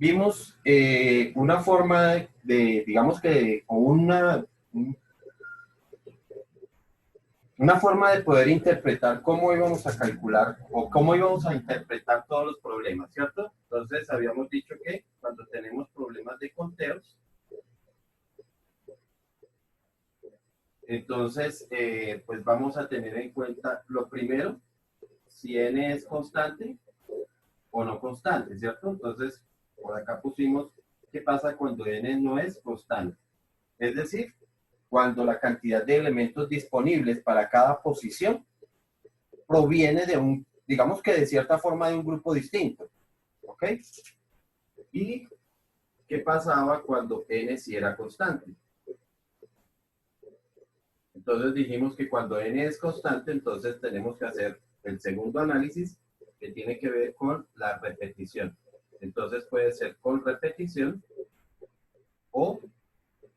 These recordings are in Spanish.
vimos una forma de, digamos que, o una forma de poder interpretar cómo íbamos a calcular o cómo íbamos a interpretar todos los problemas, ¿cierto? Entonces, habíamos dicho que cuando tenemos problemas de conteos, entonces, pues vamos a tener en cuenta lo primero, si n es constante o no constante, ¿cierto? Entonces, por acá pusimos qué pasa cuando n no es constante. Es decir, cuando la cantidad de elementos disponibles para cada posición proviene de un, digamos que de cierta forma de un grupo distinto, ¿ok? ¿Y qué pasaba cuando n sí era constante? Entonces dijimos que cuando n es constante, entonces tenemos que hacer el segundo análisis que tiene que ver con la repetición. Entonces puede ser con repetición o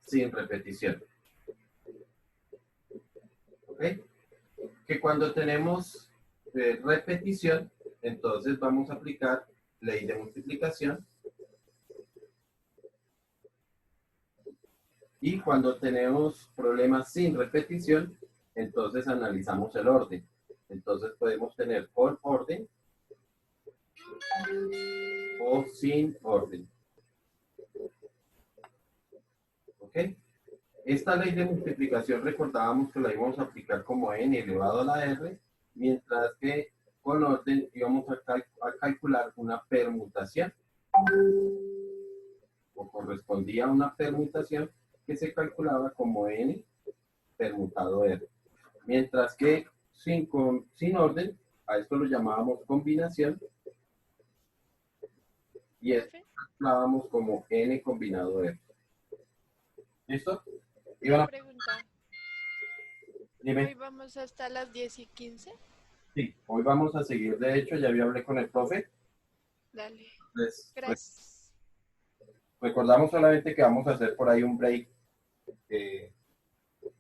sin repetición. ¿Ok? Que cuando tenemos repetición, entonces vamos a aplicar ley de multiplicación. Y cuando tenemos problemas sin repetición, entonces analizamos el orden. Entonces podemos tener con orden o sin orden. ¿Ok? Esta ley de multiplicación recordábamos que la íbamos a aplicar como n elevado a la r, mientras que con orden íbamos a calcular una permutación, o correspondía a una permutación que se calculaba como n permutado r. Mientras que sin orden, a esto lo llamábamos combinación, y esto Profe, lo calculábamos como n combinado r. ¿Listo? una Iván, pregunta. dime. Hoy vamos hasta las 10:15. Sí, hoy vamos a seguir, de hecho, ya hablé con el profe. Dale. Les Gracias. recordamos solamente que vamos a hacer por ahí un break eh,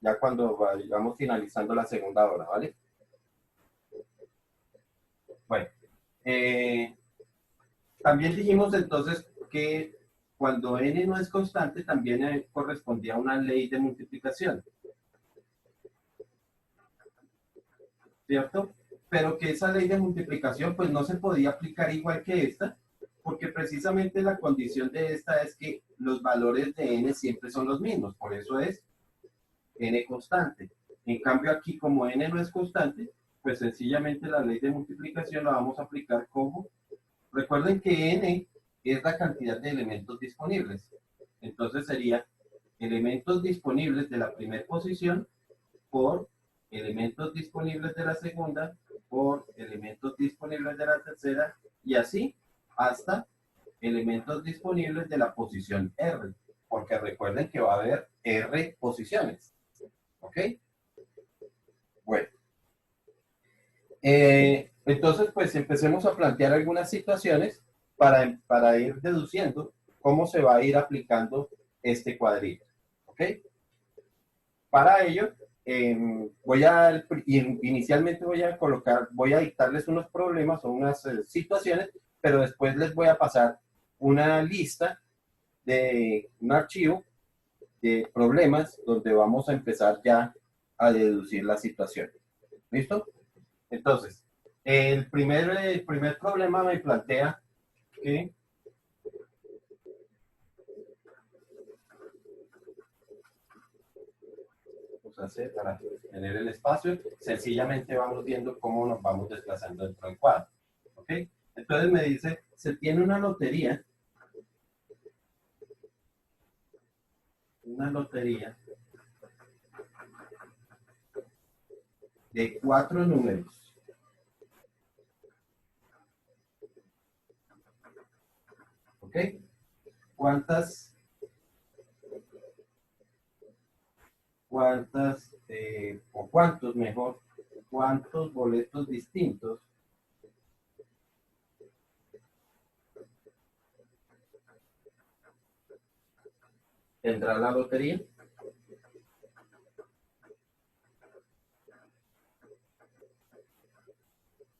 ya cuando vayamos finalizando la segunda hora, ¿vale? Bueno, eh, también dijimos entonces que cuando n no es constante, también correspondía a una ley de multiplicación, ¿cierto? Pero que esa ley de multiplicación pues no se podía aplicar igual que esta, porque precisamente la condición de esta es que los valores de n siempre son los mismos, por eso es n constante. En cambio aquí, como n no es constante, pues sencillamente la ley de multiplicación la vamos a aplicar como, recuerden que n es la cantidad de elementos disponibles. Entonces sería elementos disponibles de la primera posición por elementos disponibles de la segunda por elementos disponibles de la tercera y así hasta elementos disponibles de la posición R, porque recuerden que va a haber R posiciones. ¿Ok? Bueno. Entonces, pues empecemos a plantear algunas situaciones para ir deduciendo cómo se va a ir aplicando este cuadrito. ¿Ok? Para ello, inicialmente voy a dictarles unos problemas o unas situaciones, pero después les voy a pasar una lista de un archivo de problemas donde vamos a empezar ya a deducir la situación. ¿Listo? Entonces, el primer problema me plantea que, vamos a hacer para tener el espacio, sencillamente vamos viendo cómo nos vamos desplazando dentro del cuadro. ¿Ok? Entonces me dice, se tiene una lotería de 4 números. ¿Ok? ¿Cuántas, o cuántos mejor, cuántos boletos distintos tendrá la lotería?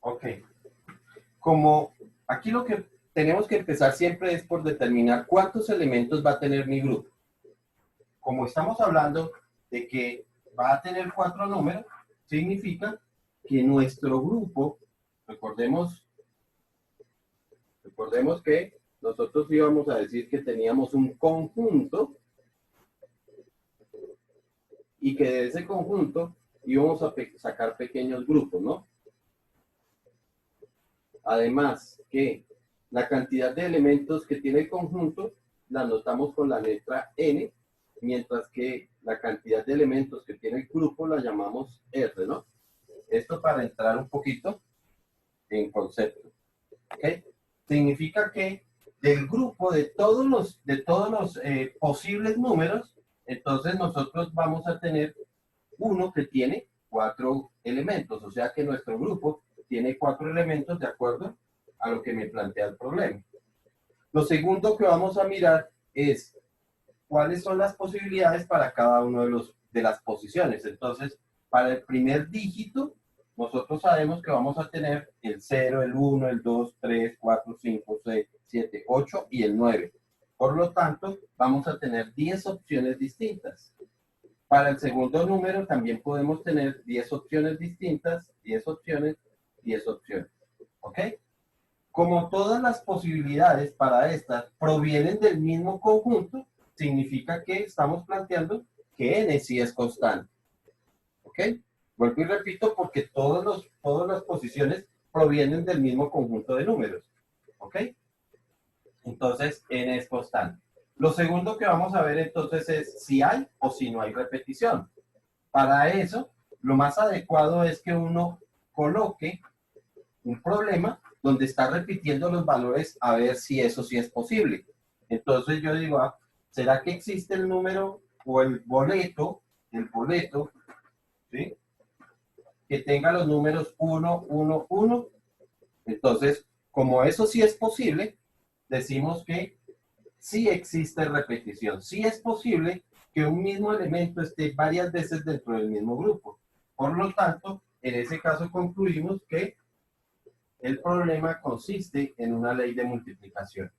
Ok. Como aquí tenemos que empezar siempre es por determinar cuántos elementos va a tener mi grupo. Como estamos hablando de que va a tener 4 números, significa que nuestro grupo, recordemos que nosotros íbamos a decir que teníamos un conjunto y que de ese conjunto íbamos a sacar pequeños grupos, ¿no? Además que la cantidad de elementos que tiene el conjunto la anotamos con la letra N, mientras que la cantidad de elementos que tiene el grupo la llamamos R, ¿no? Esto para entrar un poquito en concepto. ¿Ok? Significa que del grupo de todos los posibles números, entonces nosotros vamos a tener uno que tiene 4 elementos, o sea que nuestro grupo tiene 4 elementos de acuerdo a lo que me plantea el problema. Lo segundo que vamos a mirar es cuáles son las posibilidades para cada uno de las posiciones. Entonces, para el primer dígito, nosotros sabemos que vamos a tener el 0, el 1, el 2, 3, 4, 5, 6, 7, 8 y el 9. Por lo tanto, vamos a tener 10 opciones distintas. Para el segundo número también podemos tener 10 opciones distintas, 10 opciones, 10 opciones. ¿Ok? Como todas las posibilidades para estas provienen del mismo conjunto, significa que estamos planteando que n sí es constante. ¿Ok? Vuelvo y repito porque todas las posiciones provienen del mismo conjunto de números. ¿Ok? Entonces, n es constante. Lo segundo que vamos a ver entonces es si hay o si no hay repetición. Para eso, lo más adecuado es que uno coloque un problema donde está repitiendo los valores a ver si eso sí es posible. Entonces yo digo, ¿será que existe el número o el boleto, ¿sí? Que tenga los números 1, 1, 1? Entonces, como eso sí es posible, decimos que sí existe repetición. Sí es posible que un mismo elemento esté varias veces dentro del mismo grupo. Por lo tanto, en ese caso concluimos que el problema consiste en una ley de multiplicación.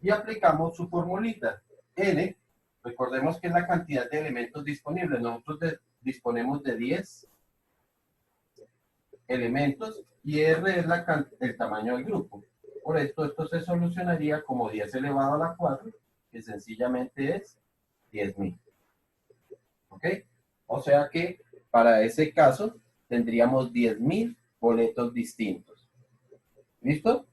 Y aplicamos su formulita. N, recordemos que es la cantidad de elementos disponibles. Nosotros disponemos de 10 elementos y R es el tamaño del grupo. Por esto se solucionaría como 10 elevado a la 4, que sencillamente es 10.000. ¿Ok? O sea que para ese caso tendríamos 10.000 boletos distintos. ¿Listo?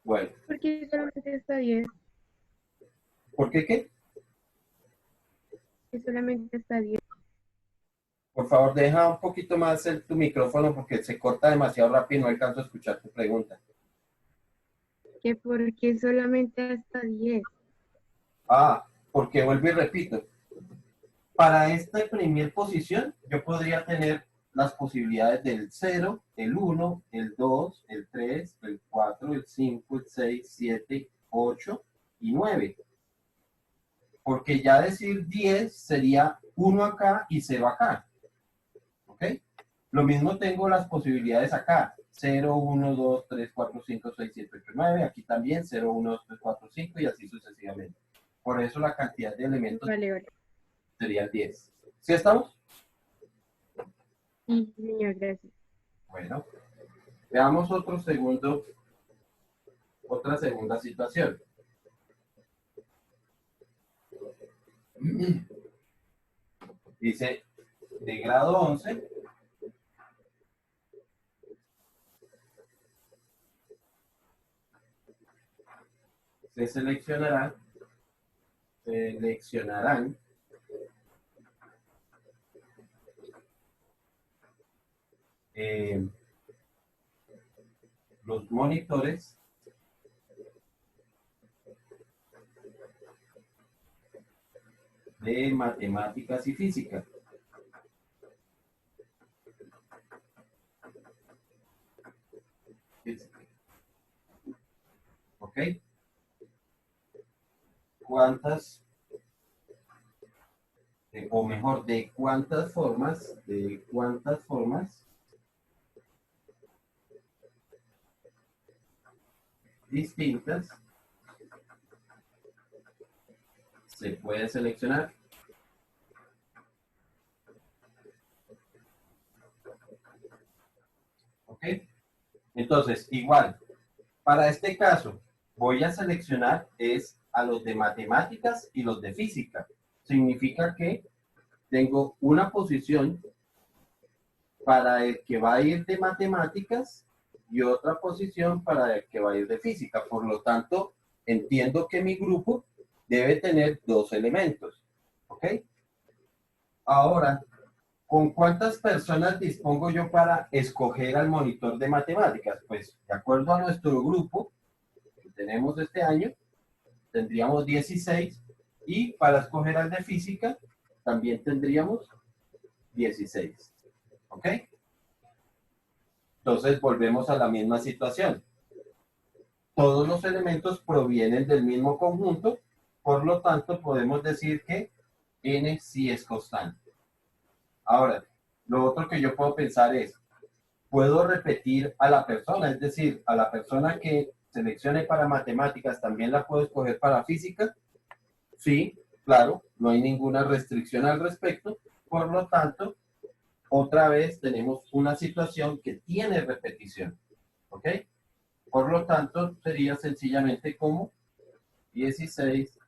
Bueno. ¿Por qué solamente está 10? ¿Por qué qué? Que solamente está 10. Por favor, deja un poquito más tu micrófono porque se corta demasiado rápido y no alcanzo a escuchar tu pregunta. Que porque solamente hasta 10. Porque vuelvo y repito. Para esta primera posición, yo podría tener las posibilidades del 0, el 1, el 2, el 3, el 4, el 5, el 6, 7, 8 y 9. Porque ya decir 10 sería 1 acá y 0 acá. ¿Ok? Lo mismo tengo las posibilidades acá. 0, 1, 2, 3, 4, 5, 6, 7, 8, 9. Aquí también 0, 1, 2, 3, 4, 5 y así sucesivamente. Por eso la cantidad de elementos Vale. sería 10. ¿Sí estamos? Sí, señor, gracias. Bueno, veamos otra segunda situación. Dice, de grado 11, se seleccionarán los monitores de matemáticas y física. ¿Ok? ¿Cuántas, o mejor, de cuántas formas distintas se puede seleccionar. ¿Ok? Entonces, igual, para este caso, voy a seleccionar es a los de matemáticas y los de física. Significa que tengo una posición para el que va a ir de matemáticas y otra posición para el que va a ir de física. Por lo tanto, entiendo que mi grupo debe tener dos elementos. ¿Ok? Ahora, ¿con cuántas personas dispongo yo para escoger al monitor de matemáticas? Pues, de acuerdo a nuestro grupo que tenemos este año, tendríamos 16 y para escoger al de física también tendríamos 16. ¿Ok? Entonces volvemos a la misma situación. Todos los elementos provienen del mismo conjunto, por lo tanto podemos decir que n sí es constante. Ahora, lo otro que yo puedo pensar es, ¿puedo repetir a la persona? Es decir, a la persona que seleccione para matemáticas, ¿también la puedo escoger para física? Sí, claro, no hay ninguna restricción al respecto. Por lo tanto, otra vez tenemos una situación que tiene repetición. ¿Ok? Por lo tanto, sería sencillamente como 16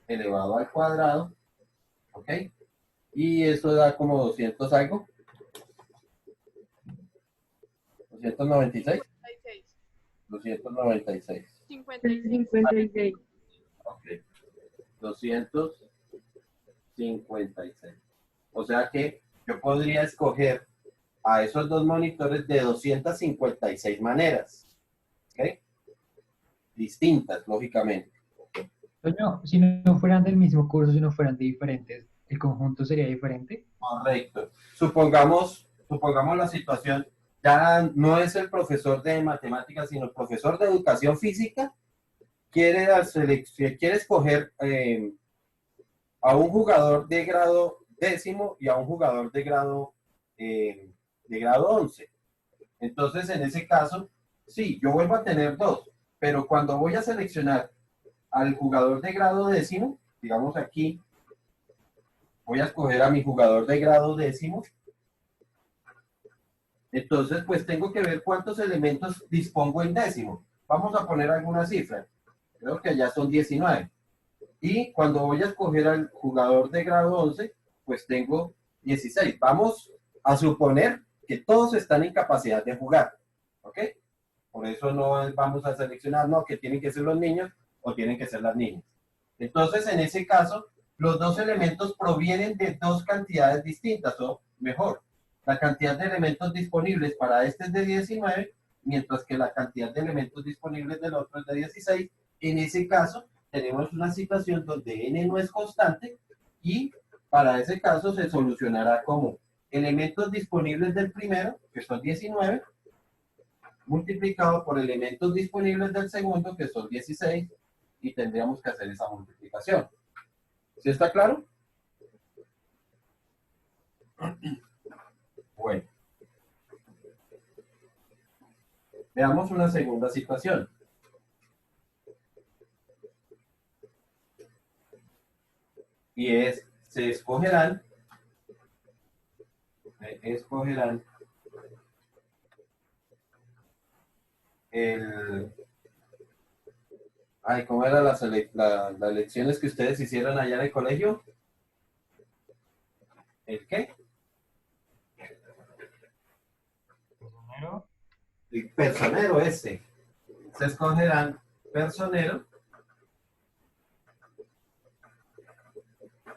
elevado al cuadrado. ¿Ok? Y eso da como 200 algo. 296. 296. 56. 56. Ok. 256. O sea que yo podría escoger a esos dos monitores de 256 maneras. ¿Ok? Distintas, lógicamente. Toño, si no fueran del mismo curso, si no fueran de diferentes, ¿el conjunto sería diferente? Correcto. Supongamos la situación, ya no es el profesor de matemáticas, sino el profesor de educación física, quiere escoger a un jugador de grado décimo y a un jugador de grado 11. Entonces, en ese caso, sí, yo vuelvo a tener dos, pero cuando voy a seleccionar al jugador de grado décimo, digamos aquí, voy a escoger a mi jugador de grado décimo, entonces pues tengo que ver cuántos elementos dispongo en décimo. Vamos a poner alguna cifra, creo que ya son 19. Y cuando voy a escoger al jugador de grado 11, pues tengo 16. Vamos a suponer que todos están en capacidad de jugar, ¿ok? Por eso no vamos a seleccionar, no, que tienen que ser los niños o tienen que ser las niñas. Entonces, en ese caso, los dos elementos provienen de dos cantidades distintas, o mejor, la cantidad de elementos disponibles para este es de 19, mientras que la cantidad de elementos disponibles del otro es de 16. En ese caso, tenemos una situación donde n no es constante y para ese caso se solucionará como elementos disponibles del primero, que son 19, multiplicado por elementos disponibles del segundo, que son 16, y tendríamos que hacer esa multiplicación. ¿Sí está claro? Bueno. Veamos una segunda situación. Y es, se escogerán el... Ay, ¿cómo eran las lecciones que ustedes hicieron allá en el colegio? ¿El qué? ¿Personero? El personero ese. Se escogerán personero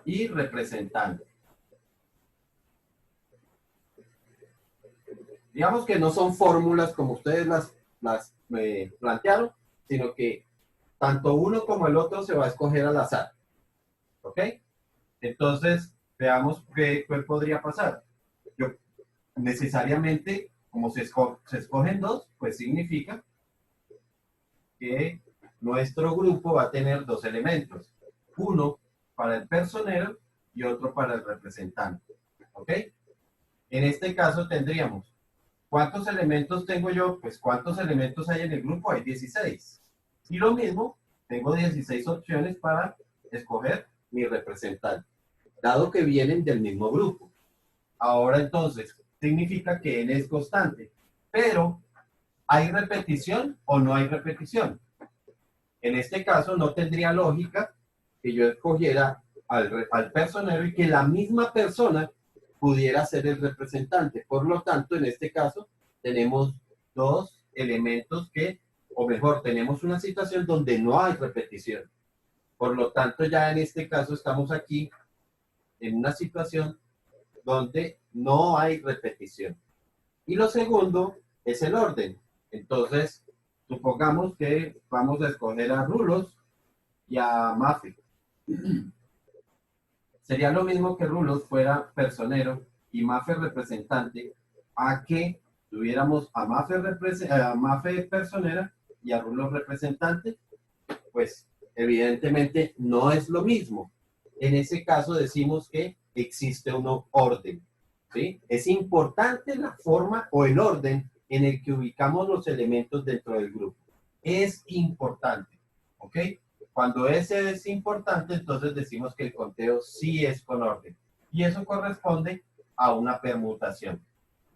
y representante. Digamos que no son fórmulas como ustedes las plantearon, sino que tanto uno como el otro se va a escoger al azar. ¿Ok? Entonces, veamos cuál podría pasar. Yo, necesariamente, como se escogen dos, pues significa que nuestro grupo va a tener dos elementos. Uno para el personero y otro para el representante. ¿Ok? En este caso tendríamos, ¿cuántos elementos tengo yo? Pues ¿cuántos elementos hay en el grupo? Hay 16. Y lo mismo, tengo 16 opciones para escoger mi representante, dado que vienen del mismo grupo. Ahora entonces, significa que n es constante, pero ¿hay repetición o no hay repetición? En este caso no tendría lógica que yo escogiera al personero y que la misma persona pudiera ser el representante. Por lo tanto, en este caso, tenemos dos elementos que, o mejor, tenemos una situación donde no hay repetición. Por lo tanto, ya en este caso estamos aquí en una situación donde no hay repetición. Y lo segundo es el orden. Entonces, supongamos que vamos a escoger a Rulos y a Mafe. Sería lo mismo que Rulos fuera personero y Mafe representante, a que tuviéramos a Mafe personera y a Rulos representante. Pues evidentemente no es lo mismo. En ese caso decimos que existe un orden, ¿sí? Es importante la forma o el orden en el que ubicamos los elementos dentro del grupo. Es importante, ¿ok? Cuando ese es importante, entonces decimos que el conteo sí es con orden. Y eso corresponde a una permutación.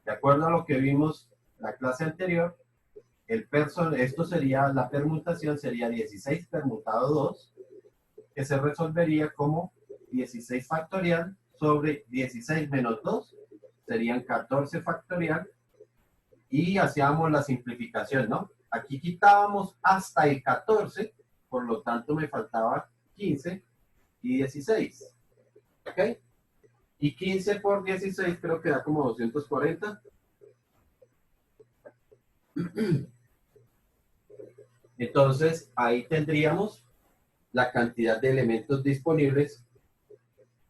De acuerdo a lo que vimos en la clase anterior, esto sería, la permutación sería 16 permutado 2, que se resolvería como 16 factorial sobre 16 menos 2, serían 14 factorial, y hacíamos la simplificación, ¿no? Aquí quitábamos hasta el 14, por lo tanto me faltaba 15 y 16, ¿ok? Y 15 por 16 creo que da como 240. Entonces, ahí tendríamos la cantidad de elementos disponibles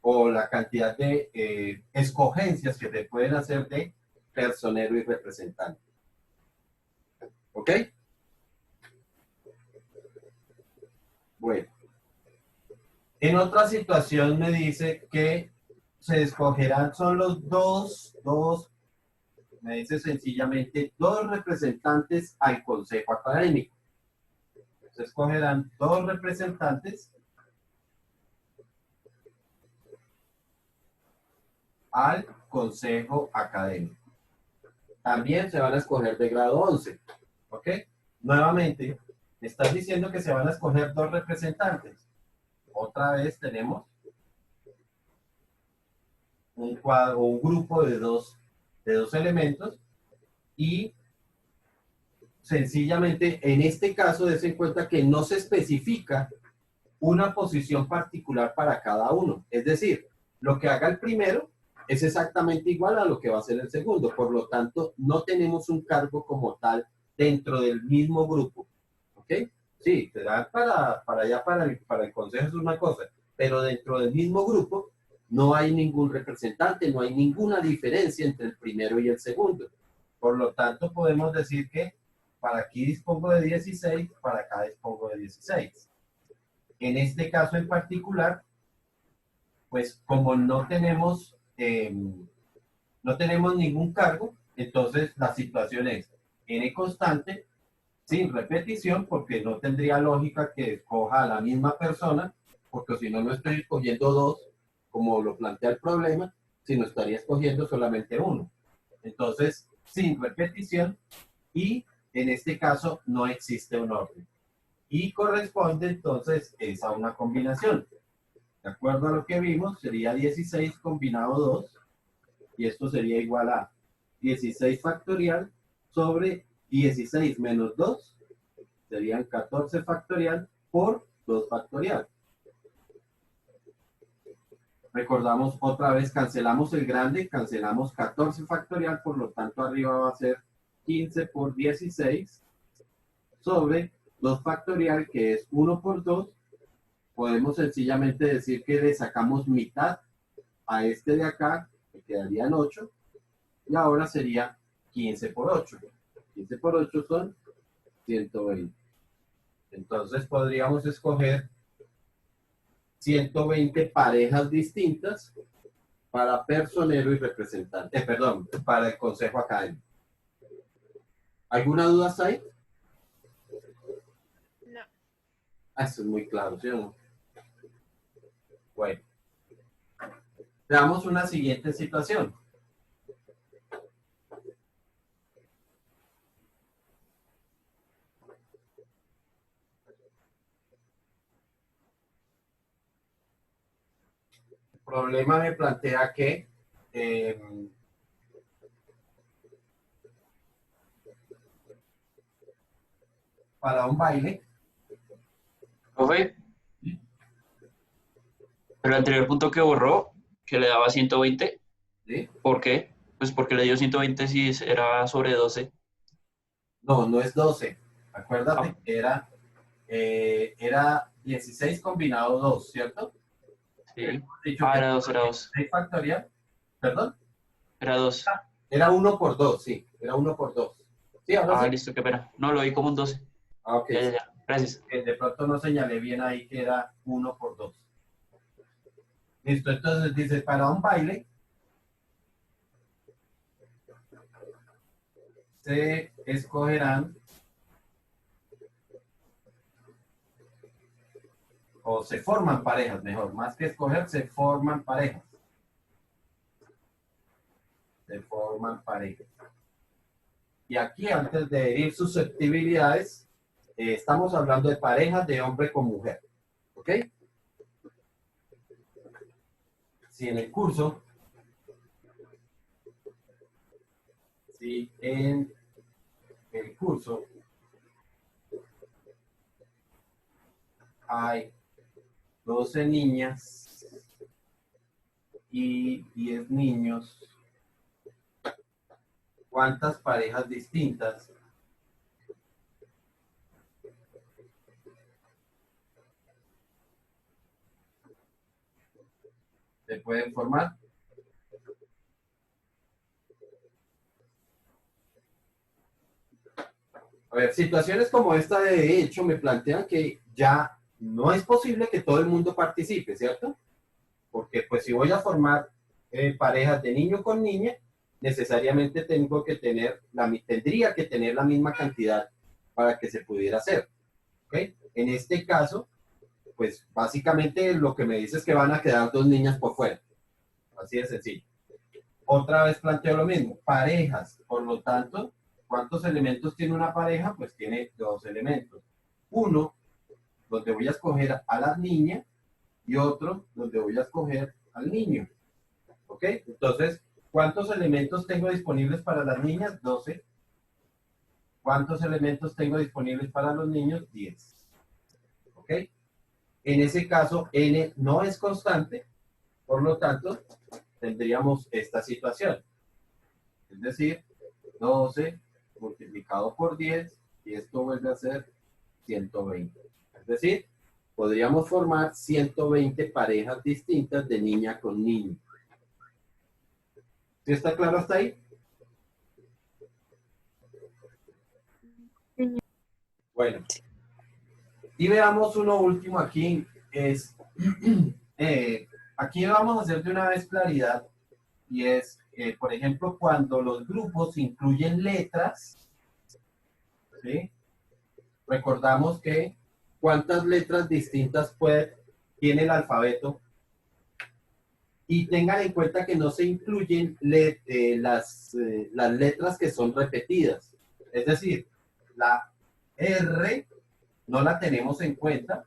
o la cantidad de escogencias que se pueden hacer de personero y representante. ¿Ok? Bueno. En otra situación me dice que se escogerán, son los me dice sencillamente, dos representantes al consejo académico. Se escogerán dos representantes al consejo académico. También se van a escoger de grado 11. ¿Ok? Nuevamente, me estás diciendo que se van a escoger dos representantes. Otra vez tenemos un cuadro, un grupo de dos elementos, y sencillamente en este caso des en cuenta que no se especifica una posición particular para cada uno. Es decir, lo que haga el primero es exactamente igual a lo que va a hacer el segundo. Por lo tanto, no tenemos un cargo como tal dentro del mismo grupo. ¿Ok? Sí, te dan para el consejo es una cosa, pero dentro del mismo grupo no hay ningún representante, no hay ninguna diferencia entre el primero y el segundo. Por lo tanto, podemos decir que para aquí dispongo de 16, para acá dispongo de 16. En este caso en particular, pues como no tenemos ningún cargo, entonces la situación es n constante, sin repetición, porque no tendría lógica que escoja a la misma persona, porque si no, no estoy escogiendo dos, como lo plantea el problema, sino estaría escogiendo solamente uno. Entonces, sin repetición, y en este caso no existe un orden. Y corresponde entonces es a una combinación. De acuerdo a lo que vimos, sería 16 combinado 2, y esto sería igual a 16 factorial sobre 16 menos 2, serían 14 factorial por 2 factorial. Recordamos otra vez, cancelamos el grande, cancelamos 14 factorial, por lo tanto arriba va a ser 15 por 16 sobre 2 factorial, que es 1 por 2. Podemos sencillamente decir que le sacamos mitad a este de acá, que quedarían 8, y ahora sería 15 por 8. 15 por 8 son 120. Entonces podríamos escoger 120 parejas distintas para personero y representante. Perdón, para el consejo académico. ¿Alguna duda, Sai? No. Ah, eso es muy claro, ¿sí o no? Bueno, veamos una siguiente situación. El problema me plantea que para un baile, Profe, el anterior punto que borró, que le daba 120, ¿sí? ¿por qué? Pues porque le dio 120 si era sobre 12. No, no es 12. Acuérdate Ah, que era 16 combinado 2, ¿cierto? sí. Dicho Ah, que era 2, era 2. 16 factorial, perdón, Era 2. era 1 por 2, sí, era 1 por 2. ¿Sí, ahora Ah, sí? listo, qué pena. No, lo vi como un 12. Ah, ok, Ya, ya, sí. ya. Gracias. De pronto no señalé bien ahí que era 1 por 2. Listo, entonces dice, para un baile se escogerán o se forman parejas, mejor, más que escoger, se forman parejas. Se forman parejas. Y aquí, antes de herir susceptibilidades, estamos hablando de parejas de hombre con mujer. ¿Ok? Si en el curso, si en el curso hay 12 niñas y 10 niños, ¿cuántas parejas distintas se pueden formar? A ver, situaciones como esta de hecho me plantean que ya no es posible que todo el mundo participe, ¿cierto? Porque pues si voy a formar parejas de niño con niña, necesariamente tendría que tener la misma cantidad para que se pudiera hacer. ¿Ok? En este caso, pues básicamente lo que me dice es que van a quedar dos niñas por fuera. Así de sencillo. Otra vez planteo lo mismo, parejas, por lo tanto, ¿cuántos elementos tiene una pareja? Pues tiene dos elementos. Uno, donde voy a escoger a la niña, y otro, donde voy a escoger al niño. ¿Ok? Entonces, ¿cuántos elementos tengo disponibles para las niñas? 12. ¿Cuántos elementos tengo disponibles para los niños? 10. ¿Ok? En ese caso, n no es constante, por lo tanto, tendríamos esta situación. Es decir, 12 multiplicado por 10, y esto vuelve a ser 120. Es decir, podríamos formar 120 parejas distintas de niña con niño. ¿Sí está claro hasta ahí? Señor, Bueno, y veamos uno último aquí, aquí vamos a hacer de una vez claridad, y es, por ejemplo, cuando los grupos incluyen letras, ¿sí? Recordamos que cuántas letras distintas tiene el alfabeto, y tengan en cuenta que no se incluyen las letras que son repetidas. Es decir, la R no la tenemos en cuenta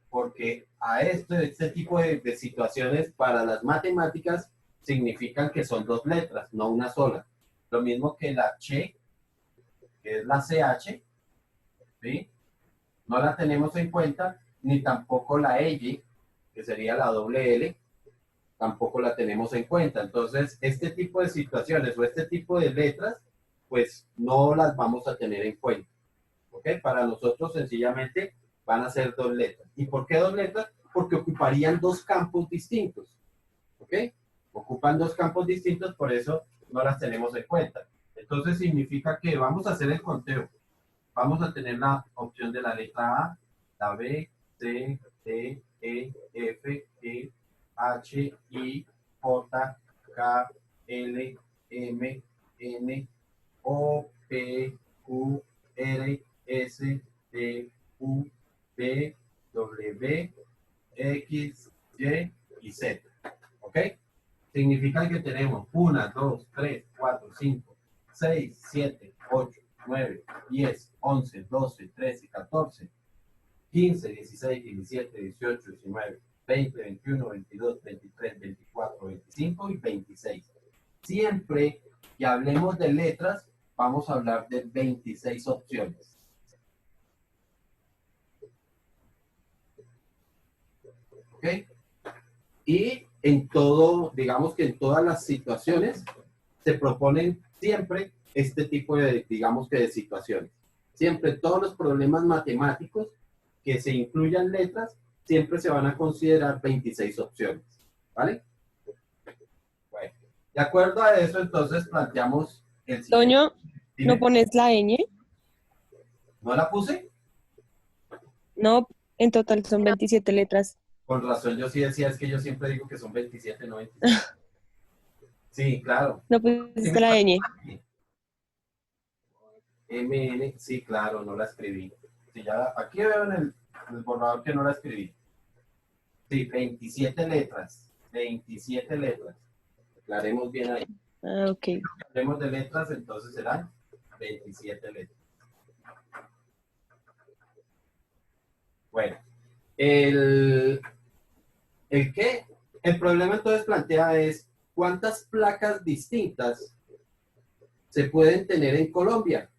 porque este tipo de situaciones para las matemáticas significan que son dos letras, no una sola. Lo mismo que la Ch, que es la CH, ¿sí? No la tenemos en cuenta, ni tampoco la L, que sería la doble L, tampoco la tenemos en cuenta. Entonces, este tipo de situaciones o este tipo de letras, pues no las vamos a tener en cuenta. ¿Ok? Para nosotros sencillamente van a ser dos letras. ¿Y por qué dos letras? Porque ocuparían dos campos distintos. ¿Ok? Ocupan dos campos distintos, por eso no las tenemos en cuenta. Entonces significa que vamos a hacer el conteo. Vamos a tener la opción de la letra A, la B, C, D, E, F, G, H, I, J, K, L, M, N, O, P, Q, R, S, T, U, V, W, X, Y y Z. ¿Ok? Significa que tenemos 1, 2, 3, 4, 5, 6, 7, 8, 9, 10, 11, 12, 13, 14, 15, 16, 17, 18, 19, 20, 21, 22, 23, 24, 25 y 26. Siempre que hablemos de letras, vamos a hablar de 26 opciones. ¿Ok? Y en todo, digamos que en todas las situaciones, se proponen siempre este tipo de, digamos que de situaciones. Siempre todos los problemas matemáticos que se incluyan letras, siempre se van a considerar 26 opciones. ¿Vale? Bueno, de acuerdo a eso, entonces planteamos el siguiente. Toño, Dime. ¿no pones la ñ? ¿No la puse? No, en total son 27 letras. Con razón, yo sí decía, es que yo siempre digo que son 27, no 26. Sí, claro. No pusiste la ñ. MN, sí, claro, no la escribí. Sí, ya, aquí veo en el borrador que no la escribí. Sí, 27 letras. 27 letras. Aclaremos bien ahí. Ah, ok. Si hablemos de letras, entonces serán 27 letras. Bueno, ¿el qué? El problema entonces plantea es ¿cuántas placas distintas se pueden tener en Colombia?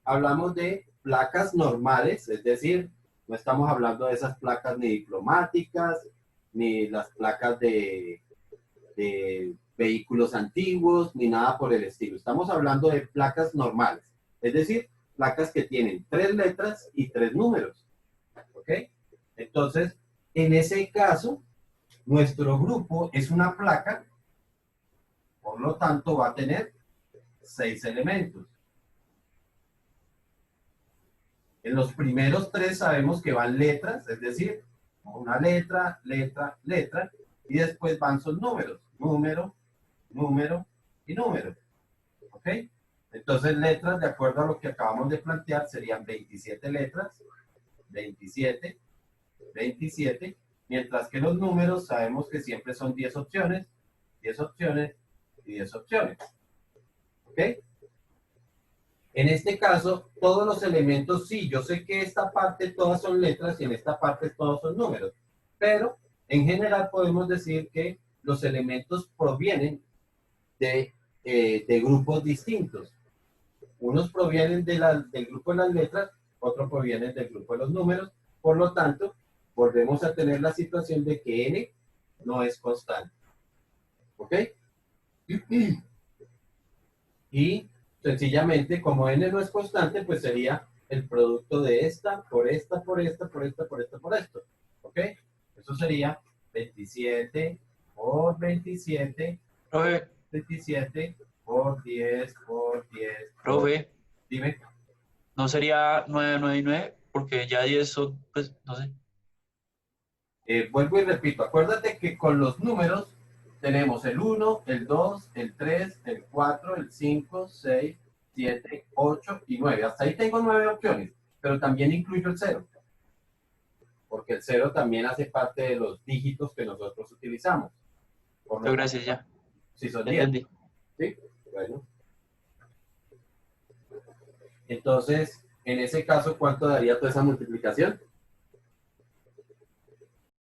Hablamos de placas normales, es decir, no estamos hablando de esas placas ni diplomáticas, ni las placas de vehículos antiguos, ni nada por el estilo. Estamos hablando de placas normales, es decir, placas que tienen 3 letras y 3 números. ¿Ok? Entonces, en ese caso, nuestro grupo es una placa, por lo tanto va a tener 6 elementos. En los primeros 3 sabemos que van letras, es decir, una letra, letra, letra, y después van sus números, número, número y número. ¿Ok? Entonces letras, de acuerdo a lo que acabamos de plantear, serían 27 letras, 27, 27, mientras que los números sabemos que siempre son 10 opciones, 10 opciones y 10 opciones. ¿Ok? En este caso, todos los elementos, sí, yo sé que esta parte todas son letras y en esta parte todos son números, pero en general podemos decir que los elementos provienen de grupos distintos. Unos provienen del grupo de las letras, otros provienen del grupo de los números, por lo tanto, volvemos a tener la situación de que n no es constante. ¿Ok? Y sencillamente, como n no es constante, pues sería el producto de esta, por esta, por esta, por esta, por esta, por esto. ¿Ok? Eso sería 27 por 27, Profe, 27 por 10, por 10. profe, Dime. ¿no sería 9, 9 y 9? Porque ya 10 son, pues, no sé. Vuelvo y repito, acuérdate que con los números tenemos el 1, el 2, el 3, el 4, el 5, 6, 7, 8 y 9. Hasta ahí tengo 9 opciones, pero también incluyo el 0. Porque el 0 también hace parte de los dígitos que nosotros utilizamos. Por Pero gracias, ya. Si son Ya 10. entendí. ¿Sí? Bueno. Entonces, en ese caso, ¿cuánto daría toda esa multiplicación?